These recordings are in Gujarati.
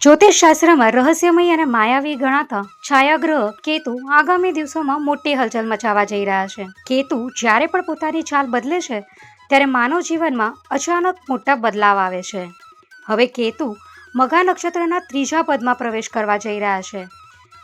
જ્યોતિષ શાસ્ત્રમાં રહસ્યમય અને માયાવી ગણાતા છાયાગ્રહ કેતુ આગામી દિવસોમાં મોટી હલચલ મચાવવા જઈ રહ્યા છે. કેતુ જ્યારે પણ પોતાની ચાલ બદલે છે ત્યારે માનવ જીવનમાં અચાનક મોટા બદલાવ આવે છે. હવે કેતુ મઘા નક્ષત્રના ત્રીજા પદમાં પ્રવેશ કરવા જઈ રહ્યા છે,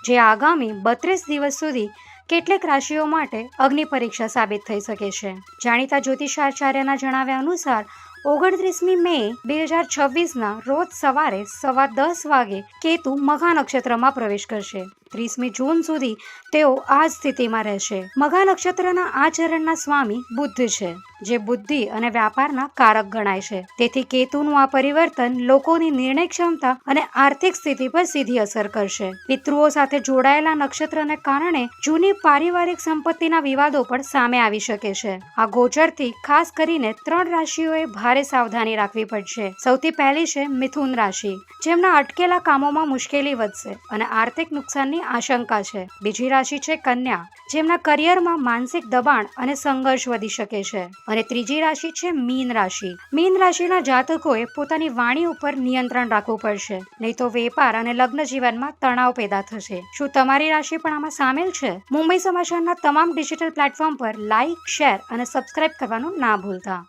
જે આગામી 32 દિવસ સુધી કેટલીક રાશિઓ માટે અગ્નિ પરીક્ષા સાબિત થઈ શકે છે. જાણીતા જ્યોતિષાચાર્યના જણાવ્યા અનુસાર 29મી મે 2026ના રોજ સવારે 10:15 વાગે કેતુ મઘા નક્ષત્રમાં પ્રવેશ કરશે. 30મી જૂન સુધી તેઓ આ સ્થિતિમાં રહેશે. મઘા નક્ષત્રના આ ચરણના સ્વામી બુદ્ધ છે, જે બુદ્ધિ અને વ્યાપારના કારક ગણાય છે. તેથી કેતુનું આ પરિવર્તન લોકોની નિર્ણય ક્ષમતા અને આર્થિક સ્થિતિ પર સીધી અસર કરશે. પિતૃઓ સાથે જોડાયેલા નક્ષત્રને કારણે જૂની પારિવારિક સંપત્તિના વિવાદો પણ સામે આવી શકે છે. આ ગોચરથી ખાસ કરીને 3 રાશિઓએ ભારે સાવધાની રાખવી પડશે. સૌથી પહેલી છે મિથુન રાશિ, જેમના અટકેલા કામોમાં મુશ્કેલી વધશે અને આર્થિક નુકસાનની આશંકા છે. બીજી રાશિ છે કન્યા, જેમના કરિયરમાં માનસિક દબાણ અને સંઘર્ષ વધી શકે છે. અને ત્રીજી રાશિ છે મીન રાશિ. મીન રાશિના જાતકોએ પોતાની વાણી ઉપર નિયંત્રણ રાખવું પડશે, નહીં તો વેપાર અને લગ્ન જીવનમાં તણાવ પેદા થશે. શું તમારી રાશિ પણ આમાં સામેલ છે? મુંબઈ સમાચારના તમામ ડિજિટલ પ્લેટફોર્મ પર લાઇક, શેર અને સબસ્ક્રાઇબ કરવાનું ના ભૂલતા.